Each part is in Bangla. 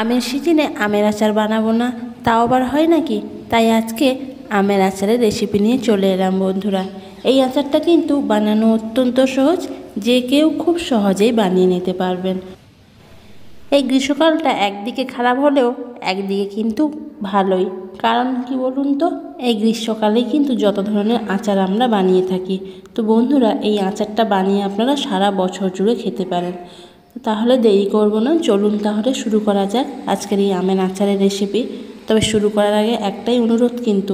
আমের সিজনে আমের আচার বানাবো না, তাও আবার হয় নাকি? তাই আজকে আমের আচারের রেসিপি নিয়ে চলে এলাম বন্ধুরা। এই আচারটা কিন্তু বানানো অত্যন্ত সহজ, যে কেউ খুব সহজেই বানিয়ে নিতে পারবেন। এই গ্রীষ্মকালটা একদিকে খারাপ হলেও একদিকে কিন্তু ভালোই। কারণ কি বলুন তো, এই গ্রীষ্মকালেই কিন্তু যত ধরনের আচার আমরা বানিয়ে থাকি। তো বন্ধুরা, এই আচারটা বানিয়ে আপনারা সারা বছর জুড়ে খেতে পারেন। তাহলে দেরি করব না, চলুন তাহলে শুরু করা যাক আজকের এই আমের আচারের রেসিপি। তবে শুরু করার আগে একটাই অনুরোধ, কিন্তু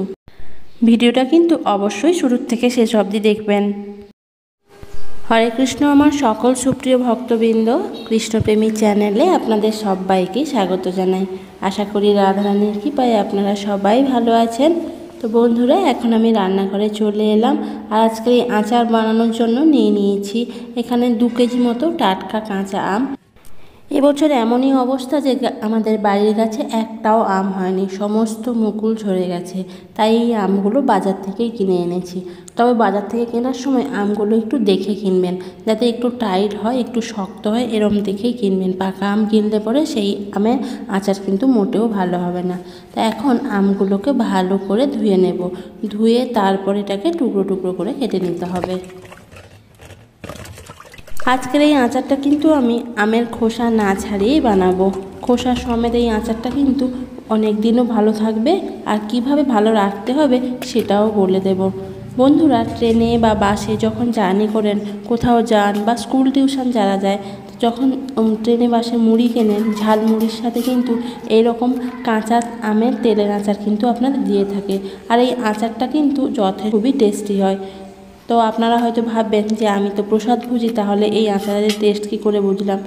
ভিডিওটা কিন্তু অবশ্যই শুরুর থেকে শেষ অবধি দেখবেন। হরে কৃষ্ণ আমার সকল সুপ্রিয় ভক্তবৃন্দ, কৃষ্ণপ্রেমী চ্যানেলে আপনাদের সবাইকে স্বাগত জানাই। আশা করি রাধারানীর কৃপায় আপনারা সবাই ভালো আছেন। তো বন্ধুরা, এখন আমি রান্নাঘরে চলে এলাম। আর আজকে এই আচার বানানোর জন্য নিয়ে নিয়েছি এখানে 2 কেজি মতো টাটকা কাঁচা আম। এবছর এমনই অবস্থা যে আমাদের বাড়ির গাছে একটাও আম হয়নি, সমস্ত মুকুল ঝরে গেছে। তাই এই আমগুলো বাজার থেকেই কিনে এনেছি। তবে বাজার থেকে কেনার সময় আমগুলো একটু দেখে কিনবেন, যাতে একটু টাইট হয়, একটু শক্ত হয়, এরম দেখেই কিনবেন। পাকা আম কিনলে পরে সেই আমের আচার কিন্তু মোটেও ভালো হবে না। তা এখন আমগুলোকে ভালো করে ধুয়ে নেব। ধুয়ে তারপর এটাকে টুকরো টুকরো করে কেটে নিতে হবে। আজকের এই আচারটা কিন্তু আমি আমের খোসা না ছাড়িয়েই বানাবো। খোসা সমেত এই আচারটা কিন্তু অনেক দিনও ভালো থাকবে। আর কিভাবে ভালো রাখতে হবে সেটাও বলে দেব। বন্ধুরা, ট্রেনে বা বাসে যখন জার্নি করেন, কোথাও যান বা স্কুল টিউশন যারা যায়, যখন ট্রেনে বাসে মুড়ি কেনেন, ঝাল মুড়ির সাথে কিন্তু এইরকম কাঁচা আমের তেলের আচার কিন্তু আপনাদের দিয়ে থাকে। আর এই আচারটা কিন্তু খুবই টেস্টি হয়। তো আপনারা হয়তো ভাববেন যে আমি তো প্রসাদ ভুজি, তাহলে এই আচারের টেস্ট কী করে বুঝলাম?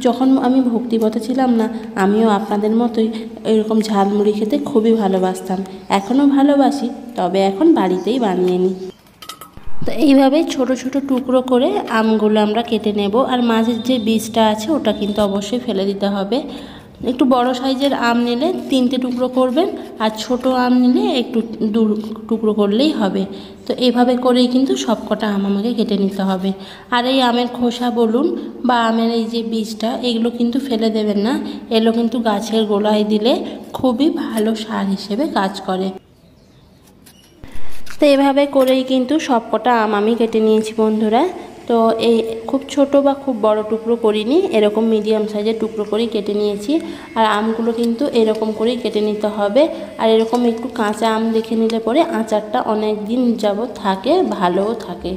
যখন আমি ভক্তিপথে ছিলাম না, আমিও আপনাদের মতোই এরকম ঝালমুড়ি খেতে খুবই ভালোবাসতাম। এখনও ভালোবাসি, তবে এখন বাড়িতেই বানিয়ে নিই। তো এইভাবে ছোট ছোট টুকরো করে আমগুলো আমরা কেটে নেব। আর মাঝের যে বীজটা আছে ওটা কিন্তু অবশ্যই ফেলে দিতে হবে। একটু বড় সাইজের আম নিলে 3টে টুকরো করবেন, আর ছোট আম নিলে একটু 2 টুকরো করলেই হবে। তো এইভাবে করেই কিন্তু সব কটা আম আমাকে কেটে নিতে হবে। আর এই আমের খোসা বলুন বা আমের এই যে বীজটা, এগুলো কিন্তু ফেলে দেবেন না। এগুলো কিন্তু গাছের গোড়ায় দিলে খুবই ভালো সার হিসেবে কাজ করে। তো এভাবে করেই কিন্তু সব কটা আম আমি কেটে নিয়েছি বন্ধুরা। তো এই খুব ছোট বা খুব বড় টুকরো করিনি, এরকম মিডিয়াম সাইজের টুকরো করেই কেটে নিয়েছি। আর আমগুলো কিন্তু এরকম করেই কেটে নিতে হবে। আর এরকম একটু কাঁচা আম দেখে নিলে পরে আচারটা অনেক দিন যাবত থাকে, ভালোও থাকে।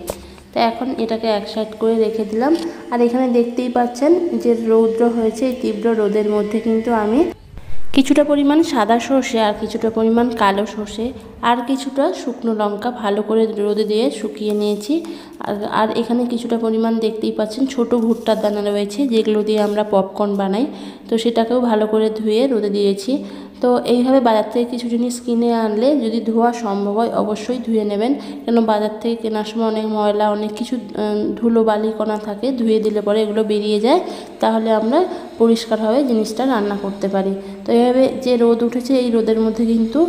তো এখন এটাকে এক সাইড করে রেখে দিলাম। আর এখানে দেখতেই পাচ্ছেন যে রৌদ্র হয়েছে, এই তীব্র রোদের মধ্যে কিন্তু আমি কিছুটা পরিমাণ সাদা সর্ষে আর কিছুটা পরিমাণ কালো সর্ষে আর কিছুটা শুকনো লঙ্কা ভালো করে রোদে দিয়ে শুকিয়ে নিয়েছি। আর এখানে কিছুটা পরিমাণ দেখতেই পাচ্ছেন ছোট ভুট্টার দানা রয়েছে, যেগুলো দিয়ে আমরা পপকর্ন বানাই। তো সেটাকেও ভালো করে ধুয়ে রোদে দিয়েছি। তো এইভাবে বাজার থেকে কিছু জিনিস কিনে আনলে যদি ধোয়া সম্ভব হয় অবশ্যই ধুয়ে নেবেন, কেন বাজার থেকে কেনার সময় অনেক ময়লা, অনেক কিছু ধুলো বালি কণা থাকে, ধুয়ে দিলে পরে এগুলো বেরিয়ে যায়। তাহলে আমরা পরিষ্কারভাবে জিনিসটা রান্না করতে পারি। তো এইভাবে যে রোদ উঠেছে, এই রোদের মধ্যে কিন্তু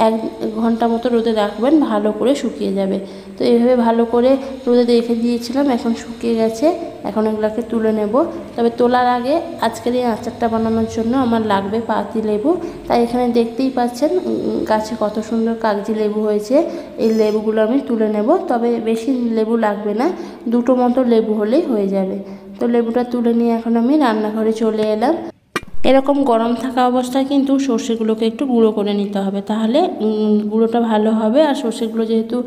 1 ঘন্টা মতো রোদে রাখবেন, ভালো করে শুকিয়ে যাবে। তো এইভাবে ভালো করে রোদে রেখে দিয়েছিলাম, এখন শুকিয়ে গেছে। এখন এগুলোকে তুলে নেব। তবে তোলার আগে আজকের এই আচারটা বানানোর জন্য আমার লাগবে পাতি লেবু। তাই এখানে দেখতেই পাচ্ছেন গাছে কত সুন্দর কাগজি লেবু হয়েছে। এই লেবুগুলো আমি তুলে নেব। তবে বেশি লেবু লাগবে না, 2টো মতো লেবু হলেই হয়ে যাবে। তো লেবুটা তুলে নিয়ে এখন আমি রান্নাঘরে চলে এলাম। এরকম গরম থাকা অবস্থায় কিন্তু সর্ষেগুলোকে একটু গুঁড়ো করে নিতে হবে, তাহলে গুঁড়োটা ভালো হবে। আর সর্ষেগুলো যেহেতু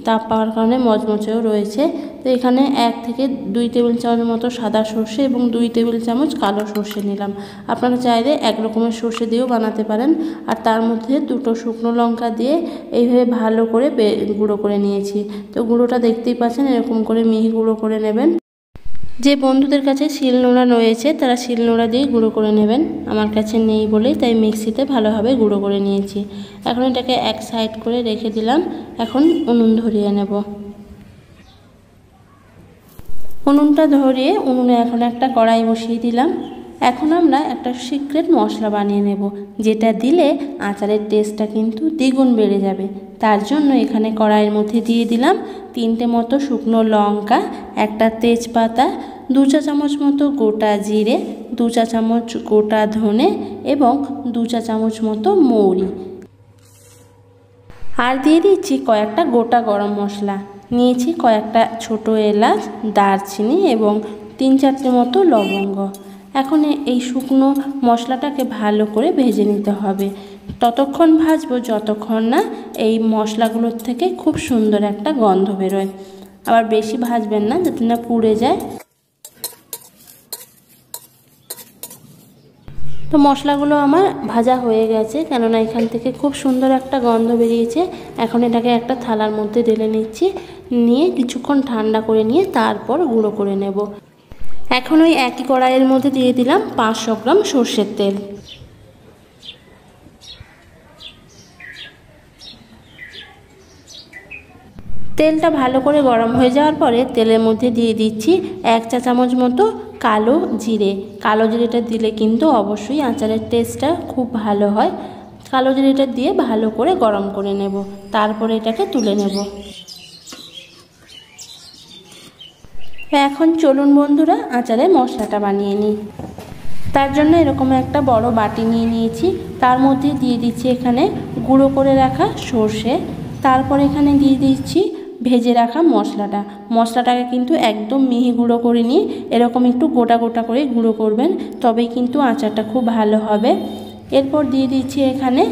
তাপ পাওয়ার কারণে মচমচেও রয়েছে। তো এখানে 1 থেকে 2 টেবিল চামচ মতো সাদা সর্ষে এবং 2 টেবিল চামচ কালো সর্ষে নিলাম। আপনারা চাইলে 1 রকমের সর্ষে দিয়েও বানাতে পারেন। আর তার মধ্যে 2টো শুকনো লঙ্কা দিয়ে এইভাবে ভালো করে গুঁড়ো করে নিয়েছি। তো গুঁড়োটা দেখতেই পাচ্ছেন, এরকম করে মিহি গুঁড়ো করে নেবেন। যে বন্ধুদের কাছে শিলনোড়া রয়েছে তারা শিলনোড়া দিয়ে গুঁড়ো করে নেবেন। আমার কাছে নেই বলেই তাই মিক্সিতে ভালোভাবে গুঁড়ো করে নিয়েছি। এখন এটাকে এক সাইড করে রেখে দিলাম। এখন উনুন ধরিয়ে নেব। উনুনটা ধরিয়ে উনুনে এখন একটা কড়াই বসিয়ে দিলাম। এখন আমরা একটা সিক্রেট মশলা বানিয়ে নেব, যেটা দিলে আচারের টেস্টটা কিন্তু দ্বিগুণ বেড়ে যাবে। তার জন্য এখানে কড়াইয়ের মধ্যে দিয়ে দিলাম 3টে মতো শুকনো লঙ্কা, একটা তেজপাতা, 2 চা চামচ মতো গোটা জিরে, 2 চা চামচ গোটা ধনে এবং 2 চা চামচ মতো মৌরি। আর দিয়ে দিচ্ছি কয়েকটা গোটা গরম মশলা, নিয়েছি কয়েকটা ছোট এলাচ, দারচিনি এবং 3-4টে মতো লবঙ্গ। এখন এই শুকনো মশলাটাকে ভালো করে ভেজে নিতে হবে। ততক্ষণ ভাজবো যতক্ষণ না এই মশলাগুলোর থেকে খুব সুন্দর একটা গন্ধ বেরোয়। আবার বেশি ভাজবেন না যাতে না পুড়ে যায়। তো মশলাগুলো আমার ভাজা হয়ে গেছে, কেননা এখান থেকে খুব সুন্দর একটা গন্ধ বেরিয়েছে। এখন এটাকে একটা থালার মধ্যে ঢেলে নিচ্ছি, নিয়ে কিছুক্ষণ ঠান্ডা করে নিয়ে তারপর গুঁড়ো করে নেব। এখন ওই একই কড়াইয়ের মধ্যে দিয়ে দিলাম 500 গ্রাম সর্ষের তেল। তেলটা ভালো করে গরম হয়ে যাওয়ার পরে তেলের মধ্যে দিয়ে দিচ্ছি 1 চা চামচ মতো কালো জিরে। কালো জিরেটা দিলে কিন্তু অবশ্যই আচারের টেস্টটা খুব ভালো হয়। কালো জিরেটা দিয়ে ভালো করে গরম করে নেব, তারপরে এটাকে তুলে নেব। এখন চলুন বন্ধুরা আচারের মশলাটা বানিয়ে নিই। তার জন্য এরকম একটা বড় বাটি নিয়ে নিয়েছি, তার মধ্যে দিয়ে দিচ্ছি এখানে গুঁড়ো করে রাখা সর্ষে, তারপর এখানে দিয়ে দিচ্ছি ভেজে রাখা মশলাটাকে কিন্তু একদম মিহি গুঁড়ো করে নিয়ে এরকম একটু গোটা গোটা করে গুঁড়ো করবেন, তবেই কিন্তু আচারটা খুব ভালো হবে। এরপর দিয়ে দিচ্ছি এখানে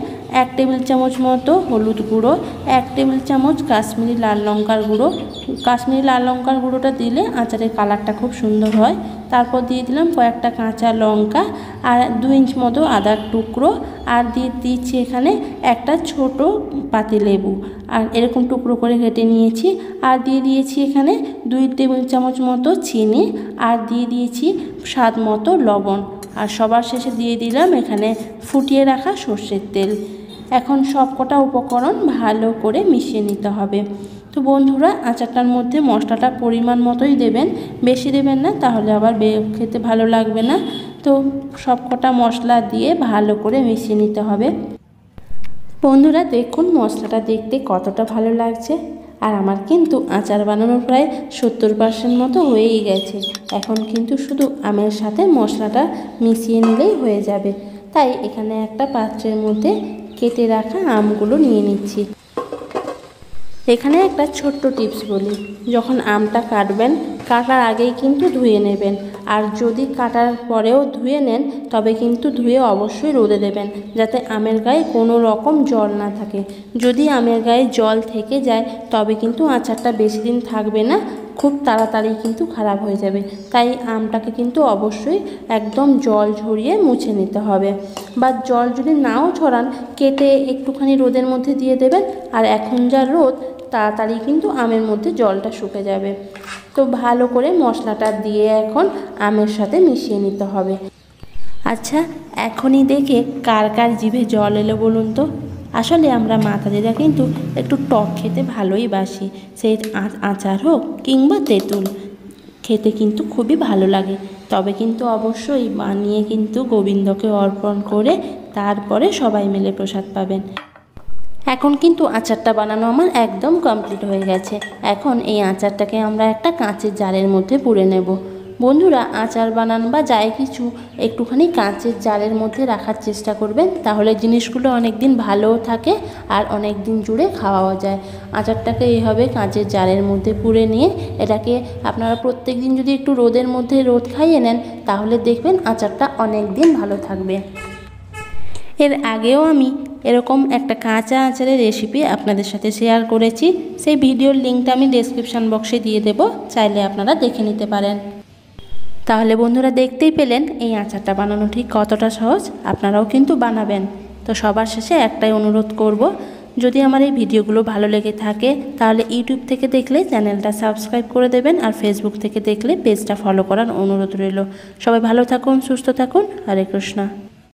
1 টেবিল চামচ মতো হলুদ গুঁড়ো, 1 টেবিল চামচ কাশ্মীরি লাল লঙ্কার গুঁড়ো। কাশ্মীরি লাল লঙ্কার গুঁড়োটা দিলে আচারের কালারটা খুব সুন্দর হয়। তারপর দিয়ে দিলাম কয়েকটা কাঁচা লঙ্কা আর 2 ইঞ্চ মতো আদার টুকরো, আর দিয়ে দিচ্ছি এখানে একটা ছোট পাতিলেবু, আর এরকম টুকরো করে কেটে নিয়েছি। আর দিয়ে দিয়েছি এখানে 2 টেবিল চামচ মতো চিনি, আর দিয়ে দিয়েছি স্বাদ মতো লবণ, আর সবার শেষে দিয়ে দিলাম এখানে ফুটিয়ে রাখা সর্ষের তেল। এখন সবকটা উপকরণ ভালো করে মিশিয়ে নিতে হবে। তো বন্ধুরা আচারটার মধ্যে মশলাটা পরিমাণ মতোই দেবেন, বেশি দেবেন না, তাহলে আবার খেতে ভালো লাগবে না। তো সবকটা মশলা দিয়ে ভালো করে মিশিয়ে নিতে হবে। বন্ধুরা দেখুন মশলাটা দেখতে কতটা ভালো লাগছে, আর আমার কিন্তু আচার বানানোর প্রায় 70% মতো হয়েই গেছে। এখন কিন্তু শুধু আমের সাথে মশলাটা মিশিয়ে নিলেই হয়ে যাবে। তাই এখানে একটা পাত্রের মধ্যে কেটে রাখা আমগুলো নিয়ে নিচ্ছি। এখানে একটা ছোট্ট টিপস বলি, যখন আমটা কাটবেন কাটার আগেই কিন্তু ধুয়ে নেবেন, আর যদি কাটার পরেও ধুয়ে নেন তবে কিন্তু ধুয়ে অবশ্যই রোদে দেবেন, যাতে আমের গায়ে কোনো রকম জল না থাকে। যদি আমের গায়ে জল থেকে যায় তবে কিন্তু আচারটা বেশি দিন থাকবে না, খুব তাড়াতাড়ি কিন্তু খারাপ হয়ে যাবে। তাই আমটাকে কিন্তু অবশ্যই একদম জল ঝরিয়ে মুছে নিতে হবে, বা জল যদি নাও ছড়ান কেটে একটুখানি রোদের মধ্যে দিয়ে দেবেন। আর এখন যা রোদ, তাড়াতাড়ি কিন্তু আমের মধ্যে জলটা শুকে যাবে। তো ভালো করে মশলাটা দিয়ে এখন আমের সাথে মিশিয়ে নিতে হবে। আচ্ছা, এখনই দেখে কার কার জিভে জল এলো বলুন তো? আসলে আমরা মাতাদিরা কিন্তু একটু টক খেতে ভালোই বাসি, সেই আচার হোক কিংবা তেঁতুল, খেতে কিন্তু খুবই ভালো লাগে। তবে কিন্তু অবশ্যই বানিয়ে কিন্তু গোবিন্দকে অর্পণ করে তারপরে সবাই মিলে প্রসাদ পাবেন। এখন কিন্তু আচারটা বানানো আমার একদম কমপ্লিট হয়ে গেছে। এখন এই আচারটাকে আমরা একটা কাঁচের জারের মধ্যে পুরে নেব। বন্ধুরা আচার বানান বা যাই কিছু একটুখানি কাঁচের জারের মধ্যে রাখার চেষ্টা করবেন, তাহলে জিনিসগুলো অনেক দিন ভালোও থাকে আর অনেক দিন জুড়ে খাওয়াও যায়। আচারটাকে এইভাবে কাঁচের জারের মধ্যে পুরে নিয়ে এটাকে আপনারা প্রত্যেক দিন যদি একটু রোদের মধ্যে রোদ খাইয়ে নেন, তাহলে দেখবেন আচারটা অনেক দিন ভালো থাকবে। এর আগেও আমি এরকম একটা কাঁচা আচারের রেসিপি আপনাদের সাথে শেয়ার করেছি, সেই ভিডিওর লিঙ্কটা আমি ডেসক্রিপশান বক্সে দিয়ে দেব, চাইলে আপনারা দেখে নিতে পারেন। তাহলে বন্ধুরা দেখতেই পেলেন এই আচারটা বানানো ঠিক কতটা সহজ, আপনারাও কিন্তু বানাবেন। তো সবার শেষে একটাই অনুরোধ করব, যদি আমার এই ভিডিওগুলো ভালো লেগে থাকে তাহলে ইউটিউব থেকে দেখলে চ্যানেলটা সাবস্ক্রাইব করে দেবেন, আর ফেসবুক থেকে দেখলে পেজটা ফলো করার অনুরোধ রইল। সবাই ভালো থাকুন, সুস্থ থাকুন, হরে কৃষ্ণ।